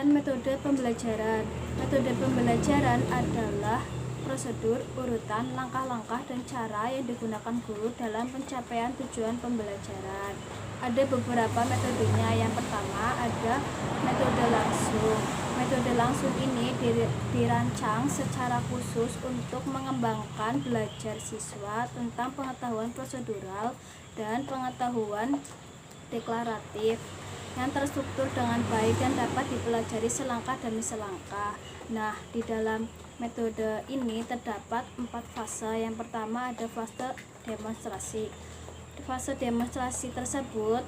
Pengertian metode pembelajaran. Metode pembelajaran adalah prosedur, urutan, langkah-langkah, dan cara yang digunakan guru dalam pencapaian tujuan pembelajaran. Ada beberapa metodenya. Yang pertama ada metode langsung. Metode langsung ini dirancang secara khusus untuk mengembangkan belajar siswa tentang pengetahuan prosedural dan pengetahuan deklaratif yang terstruktur dengan baik dan dapat dipelajari selangkah demi selangkah. Nah, di dalam metode ini terdapat 4 fase. Yang pertama ada fase demonstrasi. Di fase demonstrasi tersebut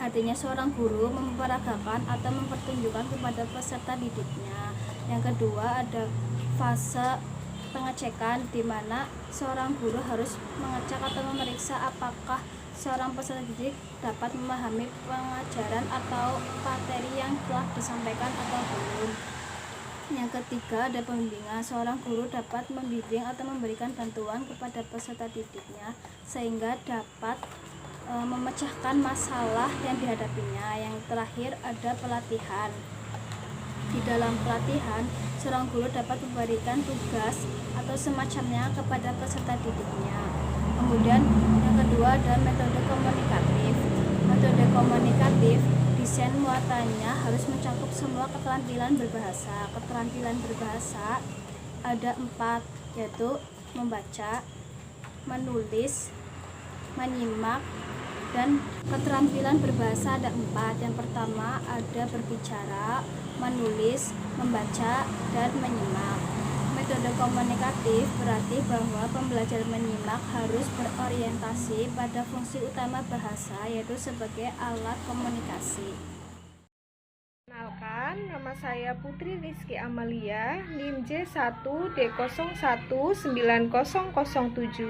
artinya seorang guru memperagakan atau mempertunjukkan kepada peserta didiknya. Yang kedua ada fase pengecekan, di mana seorang guru harus mengecek atau memeriksa apakah seorang peserta didik dapat memahami pengajaran atau materi yang telah disampaikan atau belum. Yang ketiga ada pembimbingan. Seorang guru dapat membimbing atau memberikan bantuan kepada peserta didiknya sehingga dapat memecahkan masalah yang dihadapinya. Yang terakhir ada pelatihan. Di dalam pelatihan, seorang guru dapat memberikan tugas atau semacamnya kepada peserta didiknya. Kemudian yang kedua ada metode komunikatif. Metode komunikatif, desain muatannya harus mencakup semua keterampilan berbahasa. Keterampilan berbahasa ada 4, yaitu membaca, menulis, menyimak, dan keterampilan berbahasa ada 4. Yang pertama ada berbicara, menulis, membaca, dan menyimak. Metode komunikatif berarti bahwa pembelajaran menyimak harus berorientasi pada fungsi utama bahasa, yaitu sebagai alat komunikasi. Kenalkan, nama saya Putri Rizky Amalia, NIM J1D019007.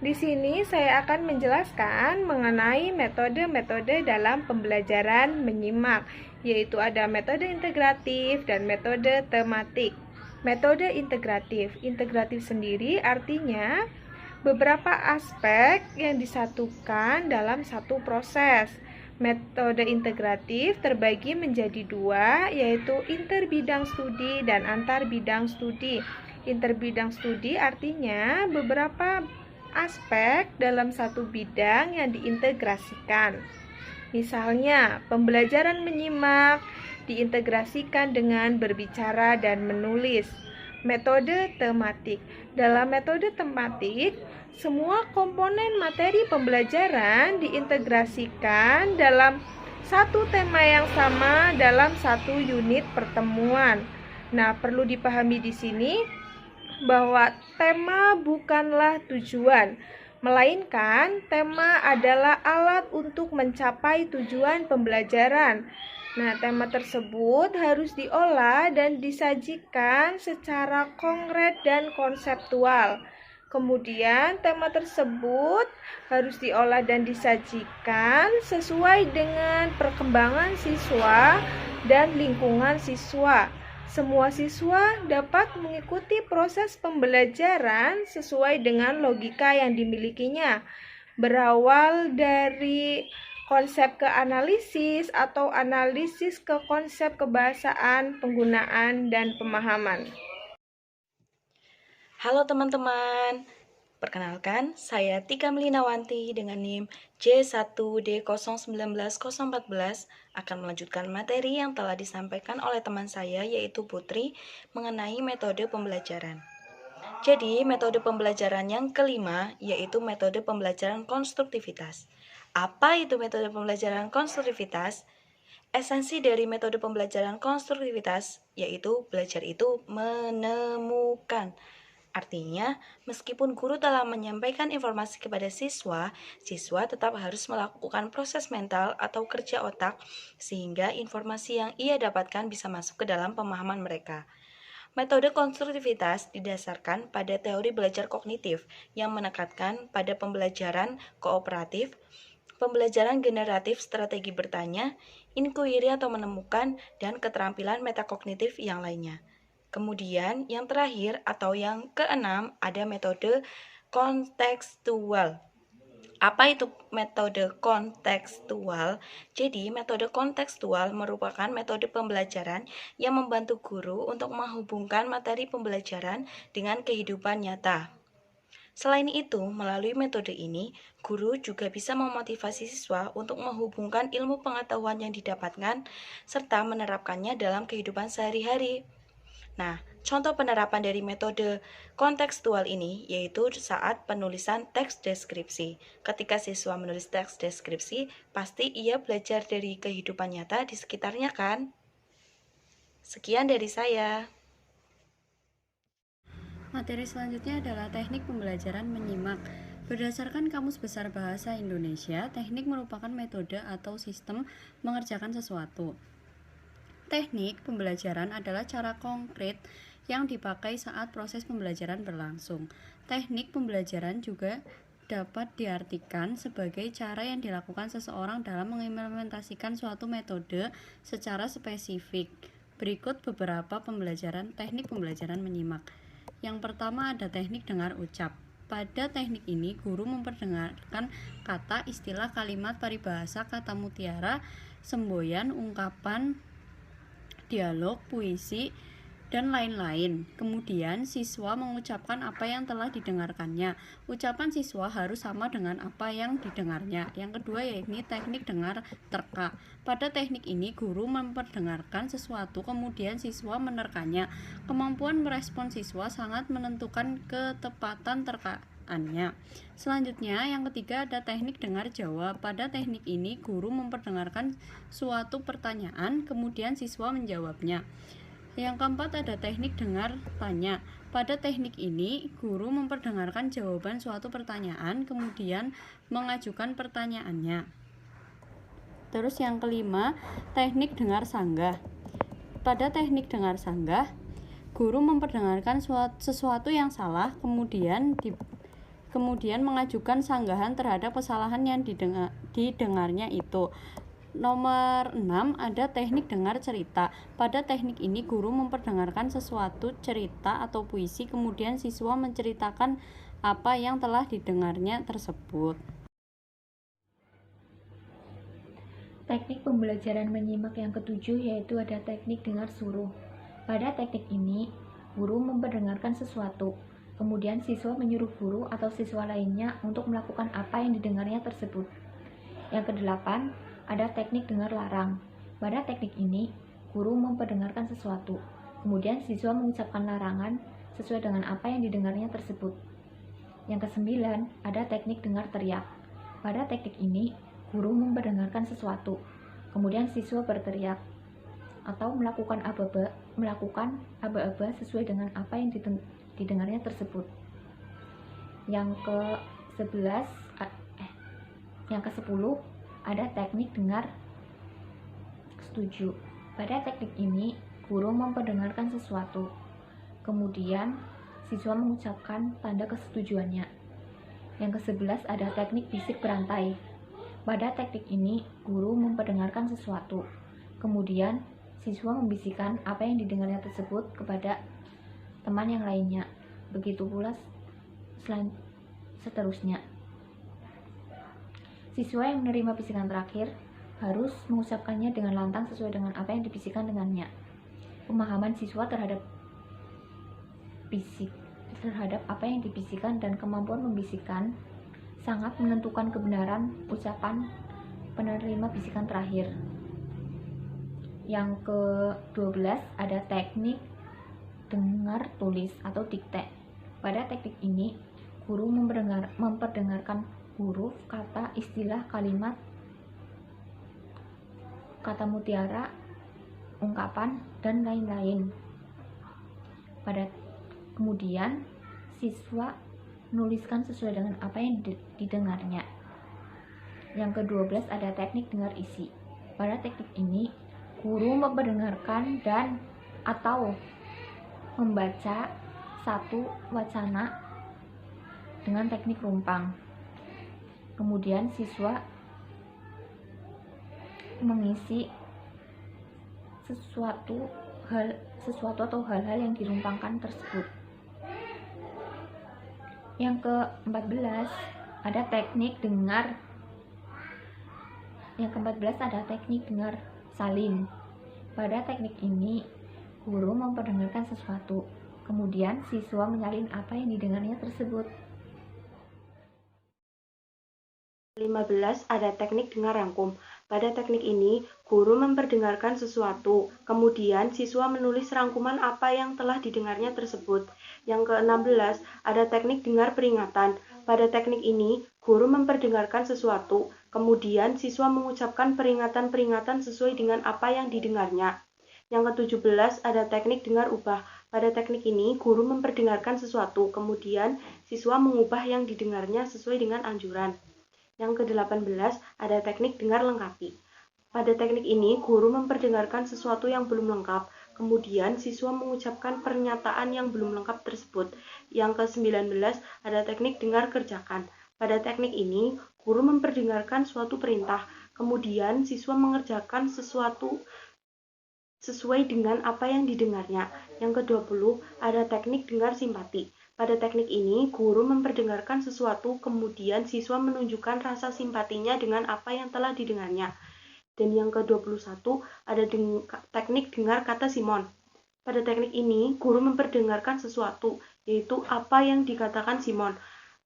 Di sini saya akan menjelaskan mengenai metode-metode dalam pembelajaran menyimak, yaitu ada metode integratif dan metode tematik. Metode integratif sendiri artinya beberapa aspek yang disatukan dalam satu proses. Metode integratif terbagi menjadi 2, yaitu interbidang studi dan antar bidang studi. Interbidang studi artinya beberapa aspek dalam satu bidang yang diintegrasikan. Misalnya, pembelajaran menyimak diintegrasikan dengan berbicara dan menulis. Metode tematik. Dalam metode tematik, semua komponen materi pembelajaran diintegrasikan dalam satu tema yang sama dalam satu unit pertemuan. Nah, perlu dipahami di sini bahwa tema bukanlah tujuan, melainkan tema adalah alat untuk mencapai tujuan pembelajaran. Nah, tema tersebut harus diolah dan disajikan secara konkret dan konseptual. Kemudian, tema tersebut harus diolah dan disajikan sesuai dengan perkembangan siswa dan lingkungan siswa. Semua siswa dapat mengikuti proses pembelajaran sesuai dengan logika yang dimilikinya, berawal dari konsep ke analisis atau analisis ke konsep kebahasaan, penggunaan, dan pemahaman. Halo teman-teman, perkenalkan saya Tika Melinawanti dengan NIM J1D019014 akan melanjutkan materi yang telah disampaikan oleh teman saya yaitu Putri mengenai metode pembelajaran. Jadi metode pembelajaran yang kelima yaitu metode pembelajaran konstruktivitas. Apa itu metode pembelajaran konstruktivitas? Esensi dari metode pembelajaran konstruktivitas yaitu belajar itu menemukan. Artinya, meskipun guru telah menyampaikan informasi kepada siswa, siswa tetap harus melakukan proses mental atau kerja otak sehingga informasi yang ia dapatkan bisa masuk ke dalam pemahaman mereka. Metode konstruktivitas didasarkan pada teori belajar kognitif yang menekankan pada pembelajaran kooperatif, pembelajaran generatif strategi bertanya, inquiry atau menemukan, dan keterampilan metakognitif yang lainnya. Kemudian yang terakhir atau yang keenam ada metode kontekstual. Apa itu metode kontekstual? Jadi, metode kontekstual merupakan metode pembelajaran yang membantu guru untuk menghubungkan materi pembelajaran dengan kehidupan nyata. Selain itu, melalui metode ini, guru juga bisa memotivasi siswa untuk menghubungkan ilmu pengetahuan yang didapatkan serta menerapkannya dalam kehidupan sehari-hari. Nah, contoh penerapan dari metode kontekstual ini yaitu saat penulisan teks deskripsi. Ketika siswa menulis teks deskripsi, pasti ia belajar dari kehidupan nyata di sekitarnya kan? Sekian dari saya. Materi selanjutnya adalah teknik pembelajaran menyimak. Berdasarkan Kamus Besar Bahasa Indonesia, teknik merupakan metode atau sistem mengerjakan sesuatu. Teknik pembelajaran adalah cara konkret yang dipakai saat proses pembelajaran berlangsung. Teknik pembelajaran juga dapat diartikan sebagai cara yang dilakukan seseorang dalam mengimplementasikan suatu metode secara spesifik. Berikut beberapa teknik pembelajaran menyimak. Yang pertama ada teknik dengar ucap. Pada teknik ini, guru memperdengarkan kata, istilah, kalimat, paribahasa, kata mutiara, semboyan, ungkapan, dialog, puisi, dan lain-lain. Kemudian siswa mengucapkan apa yang telah didengarkannya. Ucapan siswa harus sama dengan apa yang didengarnya. Yang kedua yaitu teknik dengar terka. Pada teknik ini guru memperdengarkan sesuatu kemudian siswa menerkanya. Kemampuan merespon siswa sangat menentukan ketepatan terkaannya. Selanjutnya yang ketiga ada teknik dengar jawab. Pada teknik ini guru memperdengarkan suatu pertanyaan kemudian siswa menjawabnya. Yang keempat ada teknik dengar tanya. Pada teknik ini guru memperdengarkan jawaban suatu pertanyaan kemudian mengajukan pertanyaannya. Terus yang kelima teknik dengar sanggah. Pada teknik dengar sanggah guru memperdengarkan sesuatu yang salah kemudian mengajukan sanggahan terhadap kesalahan yang didengarnya itu. Nomor 6 ada teknik dengar cerita. Pada teknik ini guru memperdengarkan sesuatu cerita atau puisi kemudian siswa menceritakan apa yang telah didengarnya tersebut. Teknik pembelajaran menyimak yang ketujuh yaitu ada teknik dengar suruh. Pada teknik ini, guru memperdengarkan sesuatu, kemudian siswa menyuruh guru atau siswa lainnya untuk melakukan apa yang didengarnya tersebut. Yang kedelapan, ada teknik dengar larang. Pada teknik ini, guru memperdengarkan sesuatu, kemudian siswa mengucapkan larangan sesuai dengan apa yang didengarnya tersebut. Yang kesembilan, ada teknik dengar teriak. Pada teknik ini, guru memperdengarkan sesuatu, kemudian siswa berteriak atau melakukan aba-aba sesuai dengan apa yang didengarnya tersebut. Yang ke-10 ada teknik dengar setuju. Pada teknik ini, guru memperdengarkan sesuatu, kemudian siswa mengucapkan tanda kesetujuannya. Yang ke-11 ada teknik bisik berantai. Pada teknik ini, guru memperdengarkan sesuatu, kemudian siswa membisikkan apa yang didengarnya tersebut kepada teman yang lainnya. Begitu pula seterusnya. Siswa yang menerima bisikan terakhir harus mengucapkannya dengan lantang sesuai dengan apa yang dibisikkan dengannya. Pemahaman siswa terhadap apa yang dibisikkan dan kemampuan membisikkan sangat menentukan kebenaran ucapan penerima bisikan terakhir. Yang ke-12 ada teknik dengar tulis atau dikte. Pada teknik ini, guru memperdengarkan huruf, kata, istilah, kalimat, kata mutiara, ungkapan, dan lain-lain. Kemudian siswa menuliskan sesuai dengan apa yang didengarnya. Yang ke-12 ada teknik dengar isi. Pada teknik ini, guru memperdengarkan dan atau membaca satu wacana dengan teknik rumpang. Kemudian siswa mengisi sesuatu atau hal-hal yang dirumpangkan tersebut. Yang ke-14 ada teknik dengar. Yang ke-14 ada teknik dengar salin. Pada teknik ini, guru memperdengarkan sesuatu, kemudian siswa menyalin apa yang didengarnya tersebut. 15 ada teknik dengar rangkum. Pada teknik ini, guru memperdengarkan sesuatu, kemudian siswa menulis rangkuman apa yang telah didengarnya tersebut. Yang ke-16 ada teknik dengar peringatan. Pada teknik ini, guru memperdengarkan sesuatu, kemudian siswa mengucapkan peringatan-peringatan sesuai dengan apa yang didengarnya. Yang ke-17 ada teknik dengar ubah. Pada teknik ini, guru memperdengarkan sesuatu, kemudian siswa mengubah yang didengarnya sesuai dengan anjuran. Yang ke-18 ada teknik dengar lengkapi. Pada teknik ini, guru memperdengarkan sesuatu yang belum lengkap, kemudian siswa mengucapkan pernyataan yang belum lengkap tersebut. Yang ke-19 ada teknik dengar kerjakan. Pada teknik ini, guru memperdengarkan suatu perintah, kemudian siswa mengerjakan sesuatu sesuai dengan apa yang didengarnya. Yang ke-20 ada teknik dengar simpati. Pada teknik ini, guru memperdengarkan sesuatu, kemudian siswa menunjukkan rasa simpatinya dengan apa yang telah didengarnya. Dan yang ke-21 ada teknik dengar kata Simon. Pada teknik ini, guru memperdengarkan sesuatu, yaitu apa yang dikatakan Simon.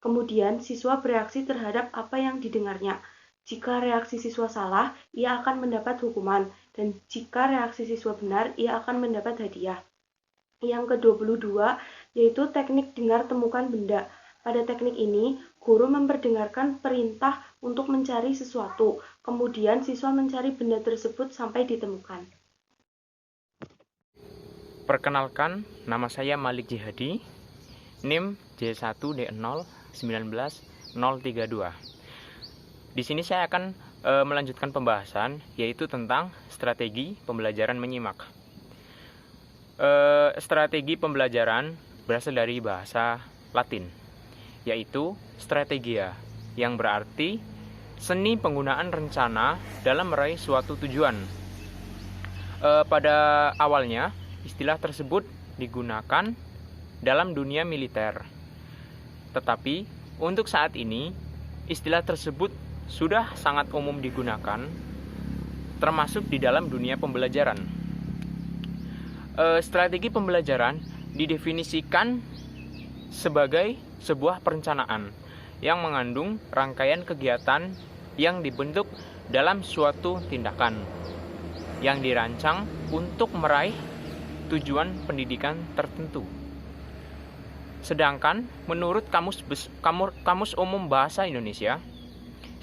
Kemudian, siswa bereaksi terhadap apa yang didengarnya. Jika reaksi siswa salah, ia akan mendapat hukuman, dan jika reaksi siswa benar, ia akan mendapat hadiah. Yang ke-22 yaitu teknik dengar temukan benda. Pada teknik ini, guru memperdengarkan perintah untuk mencari sesuatu, kemudian siswa mencari benda tersebut sampai ditemukan. Perkenalkan, nama saya Malik Jihadi, NIM J1D0191032. Di sini saya akan melanjutkan pembahasan, yaitu tentang strategi pembelajaran menyimak. Strategi pembelajaran berasal dari bahasa Latin, yaitu strategia, yang berarti seni penggunaan rencana dalam meraih suatu tujuan. Pada awalnya, istilah tersebut digunakan dalam dunia militer. Tetapi, untuk saat ini, istilah tersebut sudah sangat umum digunakan, termasuk di dalam dunia pembelajaran. Strategi pembelajaran didefinisikan sebagai sebuah perencanaan yang mengandung rangkaian kegiatan yang dibentuk dalam suatu tindakan yang dirancang untuk meraih tujuan pendidikan tertentu. Sedangkan menurut Kamus Umum Bahasa Indonesia,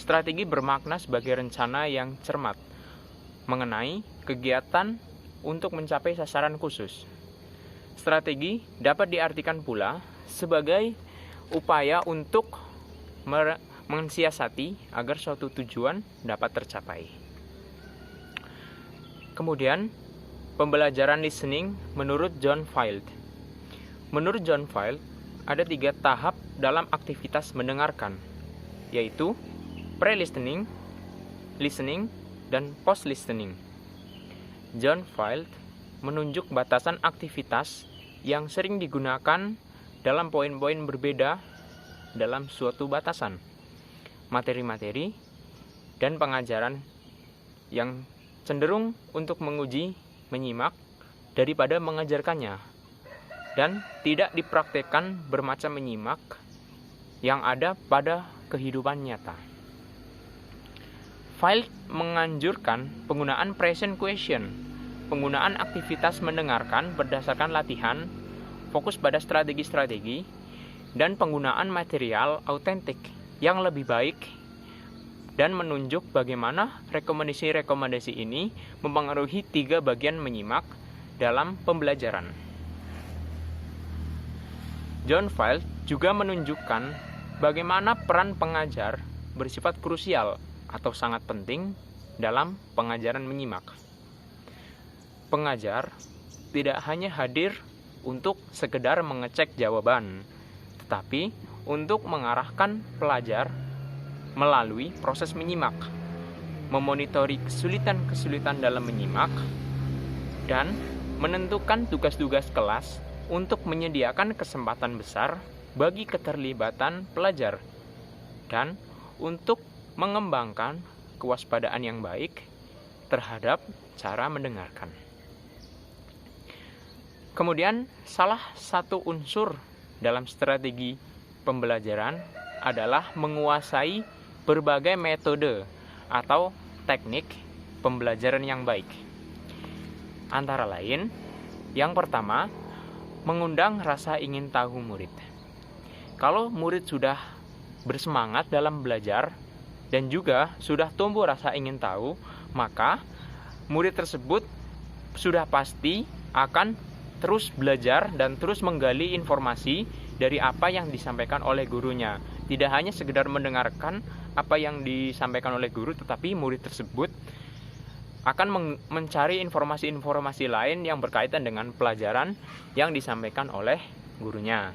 strategi bermakna sebagai rencana yang cermat mengenai kegiatan untuk mencapai sasaran khusus. Strategi dapat diartikan pula sebagai upaya untuk mensiasati agar suatu tujuan dapat tercapai. Kemudian, pembelajaran listening menurut John Field. Menurut John Field, ada 3 tahap dalam aktivitas mendengarkan, yaitu pre-listening, listening, dan post-listening. John Field menunjuk batasan aktivitas yang sering digunakan dalam poin-poin berbeda dalam suatu batasan, materi-materi, dan pengajaran yang cenderung untuk menguji menyimak daripada mengajarkannya, dan tidak dipraktekkan bermacam menyimak yang ada pada kehidupan nyata. Field menganjurkan penggunaan present question, penggunaan aktivitas mendengarkan berdasarkan latihan, fokus pada strategi-strategi, dan penggunaan material autentik yang lebih baik, dan menunjuk bagaimana rekomendasi-rekomendasi ini mempengaruhi 3 bagian menyimak dalam pembelajaran. John Field juga menunjukkan bagaimana peran pengajar bersifat krusial atau sangat penting dalam pengajaran menyimak. Pengajar tidak hanya hadir untuk sekedar mengecek jawaban, tetapi untuk mengarahkan pelajar melalui proses menyimak, memonitori kesulitan-kesulitan dalam menyimak, dan menentukan tugas-tugas kelas untuk menyediakan kesempatan besar bagi keterlibatan pelajar dan untuk mengembangkan kewaspadaan yang baik terhadap cara mendengarkan. Kemudian, salah satu unsur dalam strategi pembelajaran adalah menguasai berbagai metode atau teknik pembelajaran yang baik. Antara lain, yang pertama, mengundang rasa ingin tahu murid. Kalau murid sudah bersemangat dalam belajar dan juga sudah tumbuh rasa ingin tahu, maka murid tersebut sudah pasti akan terus belajar dan terus menggali informasi dari apa yang disampaikan oleh gurunya. Tidak hanya sekedar mendengarkan apa yang disampaikan oleh guru, tetapi murid tersebut akan mencari informasi-informasi lain yang berkaitan dengan pelajaran yang disampaikan oleh gurunya.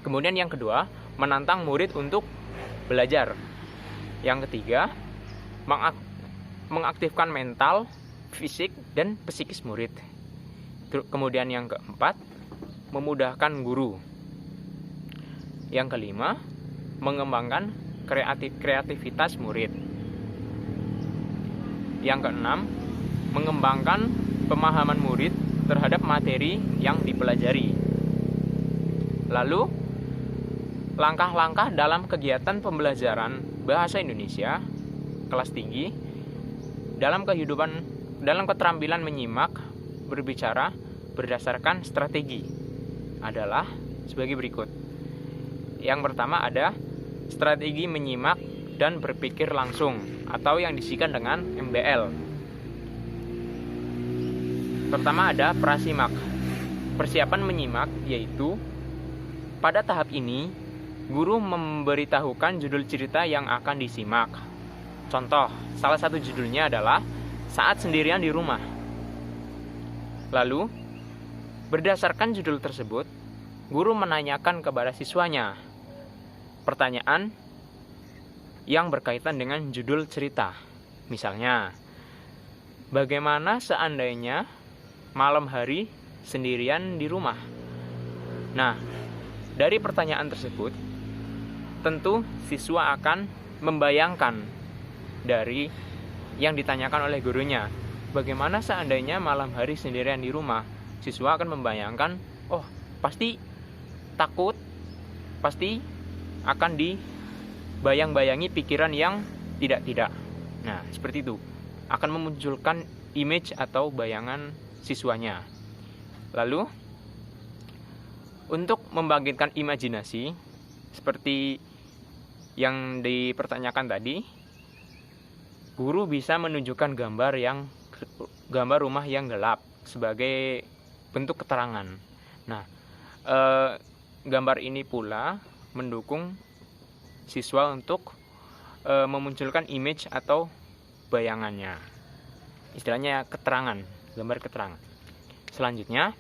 Kemudian yang kedua, menantang murid untuk belajar. Yang ketiga, mengaktifkan mental, fisik, dan psikis murid. Kemudian yang keempat, memudahkan guru. Yang kelima, mengembangkan kreativitas murid. Yang keenam, mengembangkan pemahaman murid terhadap materi yang dipelajari. Lalu, langkah-langkah dalam kegiatan pembelajaran bahasa Indonesia kelas tinggi dalam keterampilan menyimak, berbicara berdasarkan strategi adalah sebagai berikut. Yang pertama ada strategi menyimak dan berpikir langsung atau yang disingkat dengan MBL. Pertama ada prasimak. Persiapan menyimak yaitu pada tahap ini guru memberitahukan judul cerita yang akan disimak. Contoh, salah satu judulnya adalah Saat Sendirian di Rumah. Lalu, berdasarkan judul tersebut, guru menanyakan kepada siswanya pertanyaan yang berkaitan dengan judul cerita. Misalnya, bagaimana seandainya malam hari sendirian di rumah? Nah, dari pertanyaan tersebut, tentu siswa akan membayangkan dari yang ditanyakan oleh gurunya. Bagaimana seandainya malam hari sendirian di rumah? Siswa akan membayangkan, oh pasti takut, pasti akan dibayang-bayangi pikiran yang tidak-tidak. Nah, seperti itu. Akan memunculkan image atau bayangan siswanya. Lalu, untuk membangkitkan imajinasi, seperti yang dipertanyakan tadi, guru bisa menunjukkan gambar rumah yang gelap sebagai bentuk keterangan. Nah, gambar ini pula mendukung siswa untuk memunculkan image atau bayangannya. Istilahnya keterangan, gambar keterangan. Selanjutnya,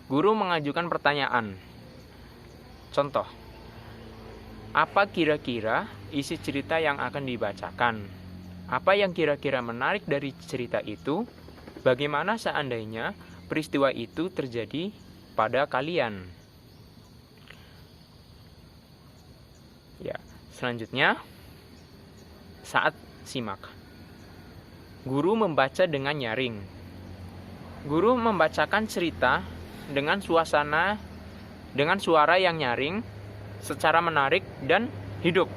guru mengajukan pertanyaan. Contoh, apa kira-kira isi cerita yang akan dibacakan? Apa yang kira-kira menarik dari cerita itu? Bagaimana seandainya peristiwa itu terjadi pada kalian? Ya, selanjutnya saat simak. Guru membaca dengan nyaring. Guru membacakan cerita dengan suara yang nyaring, secara menarik dan hidup.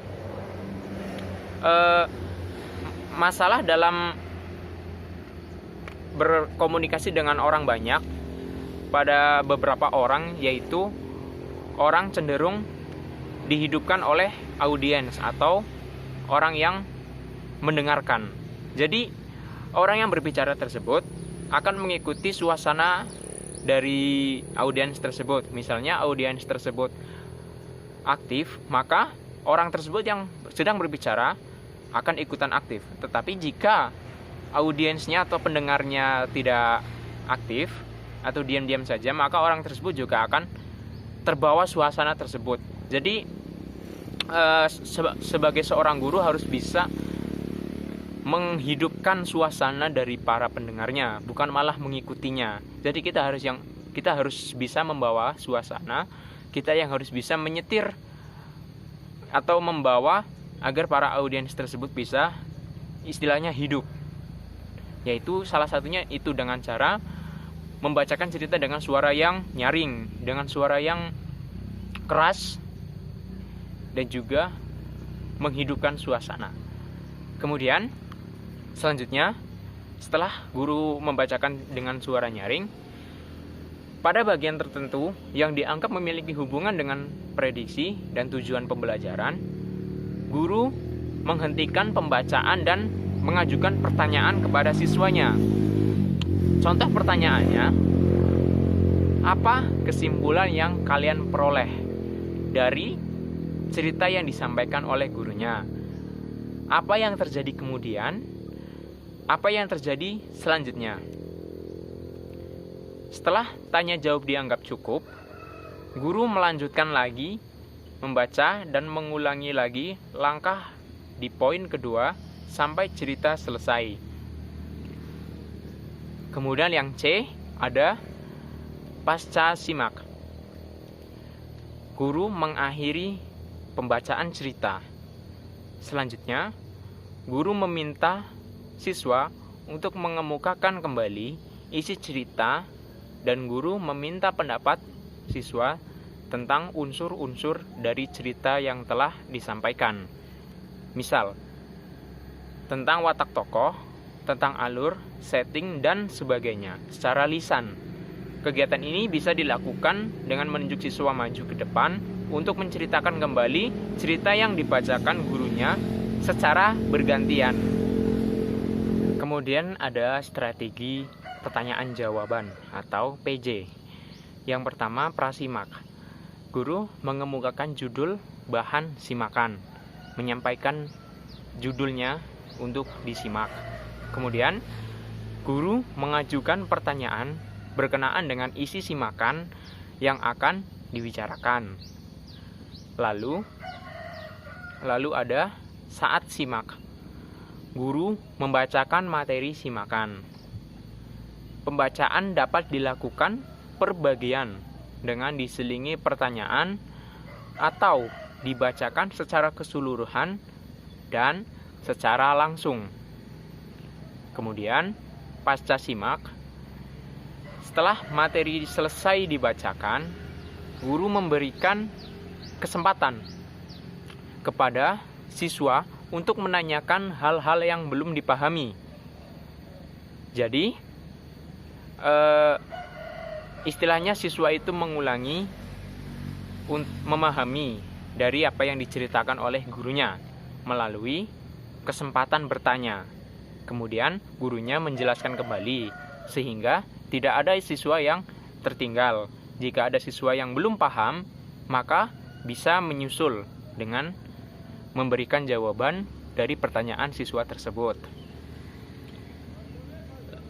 Masalah dalam berkomunikasi dengan orang banyak pada beberapa orang, yaitu orang cenderung dihidupkan oleh audiens atau orang yang mendengarkan. Jadi orang yang berbicara tersebut akan mengikuti suasana dari audiens tersebut. Misalnya audiens tersebut aktif, maka orang tersebut yang sedang berbicara akan ikutan aktif. Tetapi jika audiensnya atau pendengarnya tidak aktif atau diam-diam saja, maka orang tersebut juga akan terbawa suasana tersebut. Jadi sebagai seorang guru harus bisa menghidupkan suasana dari para pendengarnya, bukan malah mengikutinya. Jadi kita harus bisa membawa suasana, kita yang harus bisa menyetir atau membawa agar para audiens tersebut bisa istilahnya hidup. Yaitu salah satunya itu dengan cara membacakan cerita dengan suara yang nyaring, dengan suara yang keras, dan juga menghidupkan suasana. Kemudian selanjutnya, setelah guru membacakan dengan suara nyaring, pada bagian tertentu yang dianggap memiliki hubungan dengan prediksi dan tujuan pembelajaran, guru menghentikan pembacaan dan mengajukan pertanyaan kepada siswanya. Contoh pertanyaannya, apa kesimpulan yang kalian peroleh dari cerita yang disampaikan oleh gurunya? Apa yang terjadi kemudian? Apa yang terjadi selanjutnya? Setelah tanya jawab dianggap cukup, guru melanjutkan lagi membaca dan mengulangi lagi langkah di poin kedua sampai cerita selesai. Kemudian yang C ada pasca simak. Guru mengakhiri pembacaan cerita. Selanjutnya, guru meminta siswa untuk mengemukakan kembali isi cerita dan guru meminta pendapat siswa tentang unsur-unsur dari cerita yang telah disampaikan. Misal, tentang watak tokoh, tentang alur, setting, dan sebagainya secara lisan. Kegiatan ini bisa dilakukan dengan menunjuk siswa maju ke depan untuk menceritakan kembali cerita yang dibacakan gurunya secara bergantian. Kemudian ada strategi pertanyaan jawaban atau PJ. Yang pertama, prasimak. Guru mengemukakan judul bahan simakan, menyampaikan judulnya untuk disimak. Kemudian, guru mengajukan pertanyaan berkenaan dengan isi simakan yang akan dibicarakan. Lalu ada saat simak. Guru membacakan materi simakan. Pembacaan dapat dilakukan per bagian dengan diselingi pertanyaan atau dibacakan secara keseluruhan dan secara langsung. Kemudian, pasca simak, setelah materi selesai dibacakan, guru memberikan kesempatan kepada siswa untuk menanyakan hal-hal yang belum dipahami. Jadi, istilahnya siswa itu mengulangi, memahami dari apa yang diceritakan oleh gurunya melalui kesempatan bertanya. Kemudian gurunya menjelaskan kembali sehingga tidak ada siswa yang tertinggal. Jika ada siswa yang belum paham, maka bisa menyusul dengan memberikan jawaban dari pertanyaan siswa tersebut.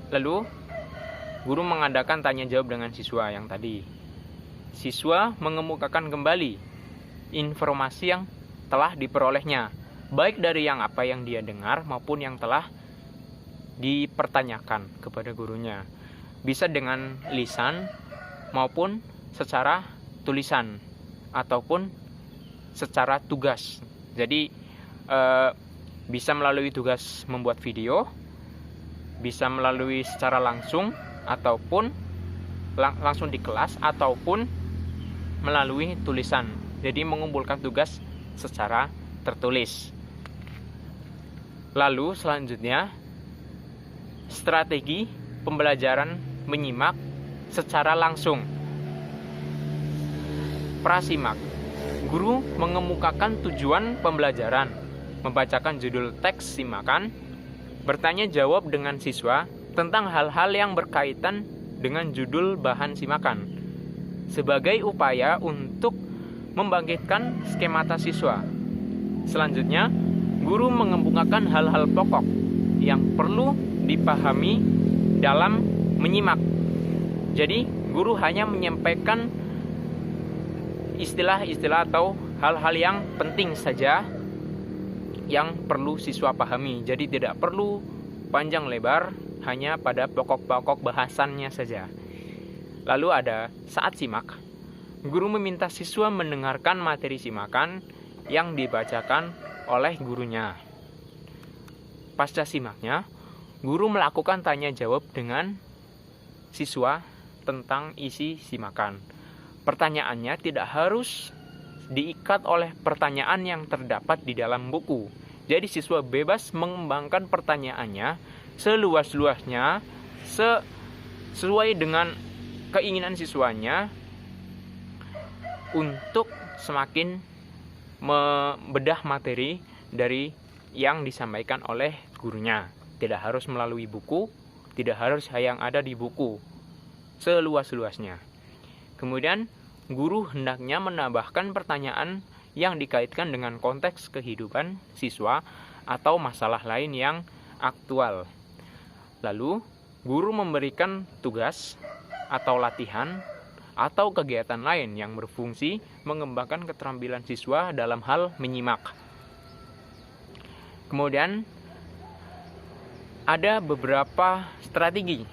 Lalu guru mengadakan tanya jawab dengan siswa yang tadi. Siswa mengemukakan kembali informasi yang telah diperolehnya, baik dari apa yang dia dengar maupun yang telah dipertanyakan kepada gurunya. Bisa dengan lisan maupun secara tulisan ataupun secara tugas. Jadi bisa melalui tugas membuat video, bisa melalui secara langsung ataupun langsung di kelas ataupun melalui tulisan. Jadi mengumpulkan tugas secara tertulis. Lalu selanjutnya strategi pembelajaran menyimak secara langsung. Prasimak. Guru mengemukakan tujuan pembelajaran, membacakan judul teks simakan, bertanya jawab dengan siswa tentang hal-hal yang berkaitan dengan judul bahan simakan, sebagai upaya untuk membangkitkan skemata siswa. Selanjutnya, guru mengemukakan hal-hal pokok yang perlu dipahami dalam menyimak. Jadi, guru hanya menyampaikan istilah-istilah atau hal-hal yang penting saja yang perlu siswa pahami. Jadi tidak perlu panjang lebar, hanya pada pokok-pokok bahasannya saja. Lalu ada saat simak. Guru meminta siswa mendengarkan materi simakan yang dibacakan oleh gurunya. Pasca simaknya, guru melakukan tanya jawab dengan siswa tentang isi simakan. Pertanyaannya tidak harus diikat oleh pertanyaan yang terdapat di dalam buku. Jadi siswa bebas mengembangkan pertanyaannya seluas-luasnya sesuai dengan keinginan siswanya untuk semakin membedah materi dari yang disampaikan oleh gurunya. Tidak harus melalui buku, tidak harus yang ada di buku, seluas-luasnya. Kemudian, guru hendaknya menambahkan pertanyaan yang dikaitkan dengan konteks kehidupan siswa atau masalah lain yang aktual. Lalu, guru memberikan tugas atau latihan atau kegiatan lain yang berfungsi mengembangkan keterampilan siswa dalam hal menyimak. Kemudian, ada beberapa strategi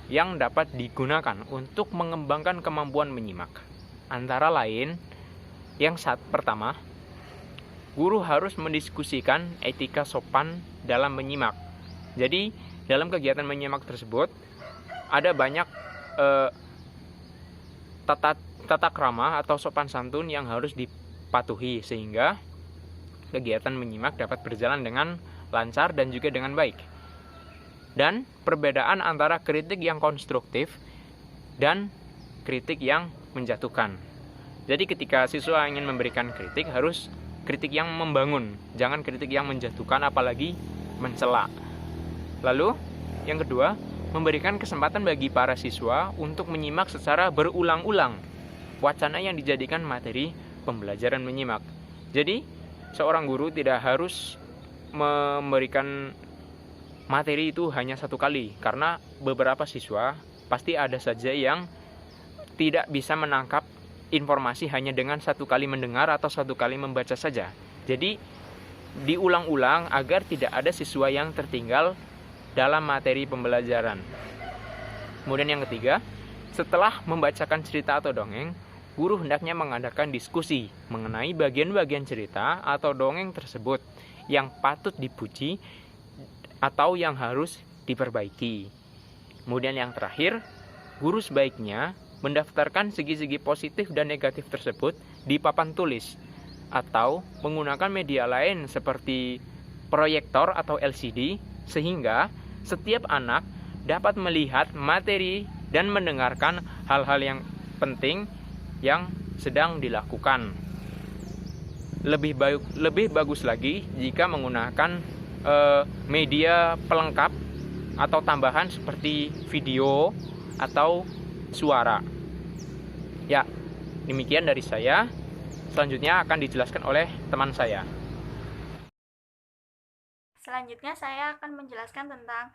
yang dapat digunakan untuk mengembangkan kemampuan menyimak. Antara lain, yang pertama, guru harus mendiskusikan etika sopan dalam menyimak. Jadi, dalam kegiatan menyimak tersebut, ada banyak tata krama atau sopan santun yang harus dipatuhi sehingga kegiatan menyimak dapat berjalan dengan lancar dan juga dengan baik. Dan perbedaan antara kritik yang konstruktif dan kritik yang menjatuhkan. Jadi ketika siswa ingin memberikan kritik, harus kritik yang membangun, jangan kritik yang menjatuhkan apalagi mencela. Lalu yang kedua, memberikan kesempatan bagi para siswa untuk menyimak secara berulang-ulang wacana yang dijadikan materi pembelajaran menyimak. Jadi seorang guru tidak harus memberikan materi itu hanya satu kali, karena beberapa siswa pasti ada saja yang tidak bisa menangkap informasi hanya dengan satu kali mendengar atau satu kali membaca saja. Jadi diulang-ulang agar tidak ada siswa yang tertinggal dalam materi pembelajaran. Kemudian yang ketiga, setelah membacakan cerita atau dongeng, guru hendaknya mengadakan diskusi mengenai bagian-bagian cerita atau dongeng tersebut yang patut dipuji atau yang harus diperbaiki. Kemudian yang terakhir, guru sebaiknya mendaftarkan segi-segi positif dan negatif tersebut di papan tulis atau menggunakan media lain seperti proyektor atau LCD sehingga setiap anak dapat melihat materi dan mendengarkan hal-hal yang penting yang sedang dilakukan. Lebih bagus lagi jika menggunakan media pelengkap atau tambahan seperti video atau suara. Ya, demikian dari saya. Selanjutnya akan dijelaskan oleh teman saya. Selanjutnya saya akan menjelaskan tentang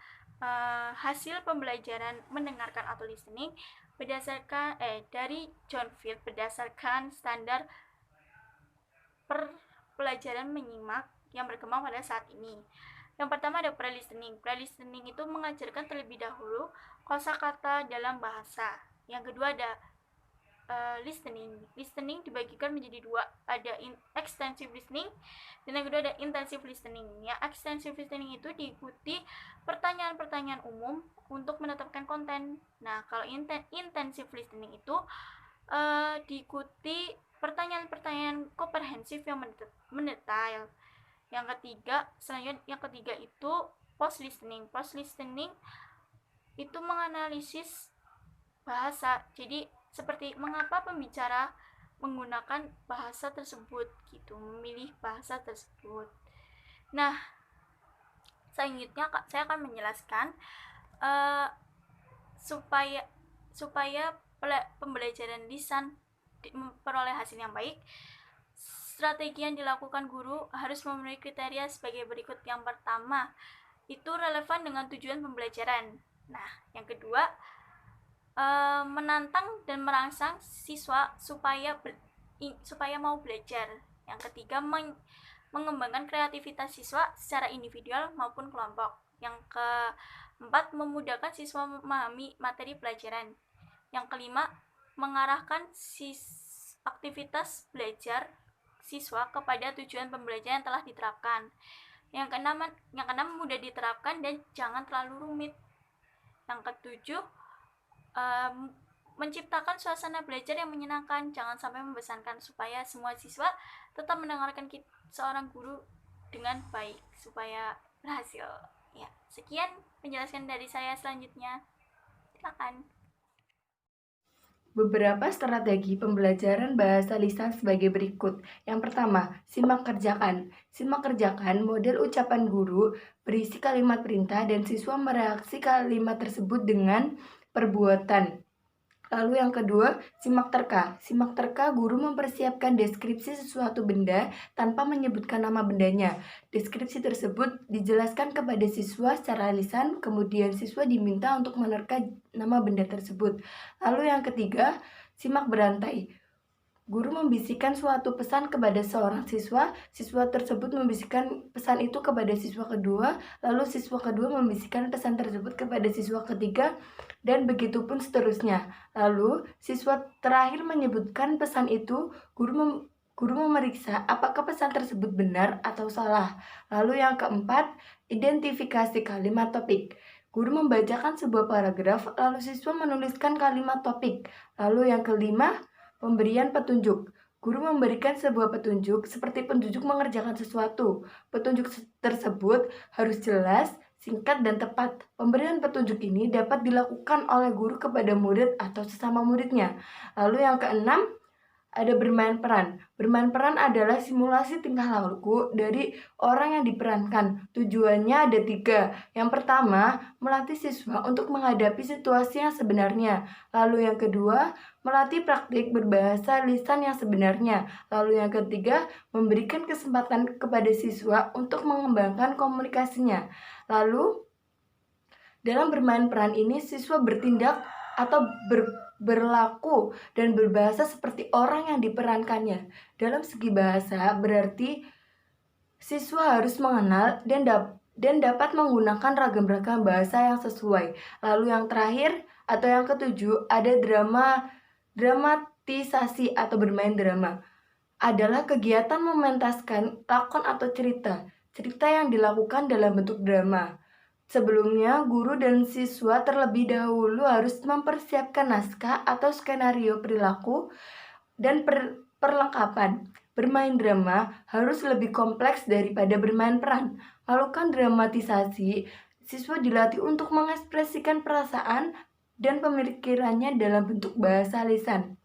hasil pembelajaran mendengarkan atau listening berdasarkan dari John Field berdasarkan standar pelajaran menyimak yang berkembang pada saat ini. Yang pertama ada pre-listening. Pre-listening itu mengajarkan terlebih dahulu kosakata dalam bahasa. Yang kedua ada listening. Listening dibagikan menjadi dua, ada extensive listening dan yang kedua ada intensive listening. Ya, extensive listening itu diikuti pertanyaan-pertanyaan umum untuk menetapkan konten. Nah, kalau intensive listening itu diikuti pertanyaan-pertanyaan komprehensif yang mendetail. Yang ketiga itu post listening. Post listening itu menganalisis bahasa. Jadi seperti mengapa pembicara menggunakan bahasa tersebut gitu, memilih bahasa tersebut. Nah, selanjutnya saya akan menjelaskan supaya pembelajaran lisan memperoleh hasil yang baik. Strategi yang dilakukan guru harus memenuhi kriteria sebagai berikut. Yang pertama, itu relevan dengan tujuan pembelajaran. Nah, yang kedua, menantang dan merangsang siswa supaya mau belajar. Yang ketiga, mengembangkan kreativitas siswa secara individual maupun kelompok. Yang keempat, memudahkan siswa memahami materi pelajaran. Yang kelima, mengarahkan aktivitas belajar siswa kepada tujuan pembelajaran yang telah diterapkan. Yang keenam mudah diterapkan dan jangan terlalu rumit. Yang ketujuh, menciptakan suasana belajar yang menyenangkan, jangan sampai membosankan, supaya semua siswa tetap mendengarkan seorang guru dengan baik supaya berhasil. Ya, sekian penjelasan dari saya. Selanjutnya, silakan. Beberapa strategi pembelajaran bahasa lisan sebagai berikut. Yang pertama, simak kerjakan. Simak kerjakan model ucapan guru berisi kalimat perintah dan siswa mereaksi kalimat tersebut dengan perbuatan. Lalu yang kedua, simak terka. Simak terka, guru mempersiapkan deskripsi sesuatu benda tanpa menyebutkan nama bendanya. Deskripsi tersebut dijelaskan kepada siswa secara lisan, kemudian siswa diminta untuk menerka nama benda tersebut. Lalu yang ketiga, simak berantai. Guru membisikkan suatu pesan kepada seorang siswa, siswa tersebut membisikkan pesan itu kepada siswa kedua, lalu siswa kedua membisikkan pesan tersebut kepada siswa ketiga, dan begitu pun seterusnya. Lalu, siswa terakhir menyebutkan pesan itu, guru memeriksa apakah pesan tersebut benar atau salah. Lalu yang keempat, identifikasi kalimat topik. Guru membacakan sebuah paragraf, lalu siswa menuliskan kalimat topik. Lalu yang kelima, pemberian petunjuk. Guru memberikan sebuah petunjuk seperti petunjuk mengerjakan sesuatu. Petunjuk tersebut harus jelas, singkat, dan tepat. Pemberian petunjuk ini dapat dilakukan oleh guru kepada murid atau sesama muridnya. Lalu yang keenam, ada bermain peran. Bermain peran adalah simulasi tingkah laku dari orang yang diperankan. Tujuannya ada 3. Yang pertama, melatih siswa untuk menghadapi situasi yang sebenarnya. Lalu yang kedua, melatih praktik berbahasa lisan yang sebenarnya. Lalu yang ketiga, memberikan kesempatan kepada siswa untuk mengembangkan komunikasinya. Lalu, dalam bermain peran ini, siswa bertindak atau berlaku dan berbahasa seperti orang yang diperankannya. Dalam segi bahasa, berarti siswa harus mengenal dan dapat menggunakan ragam-ragam bahasa yang sesuai. Lalu yang terakhir atau yang ketujuh, ada dramatisasi atau bermain drama. Adalah kegiatan mementaskan lakon atau cerita yang dilakukan dalam bentuk drama. Sebelumnya, guru dan siswa terlebih dahulu harus mempersiapkan naskah atau skenario perilaku dan perlengkapan. Bermain drama harus lebih kompleks daripada bermain peran. Melakukan dramatisasi, siswa dilatih untuk mengekspresikan perasaan dan pemikirannya dalam bentuk bahasa lisan.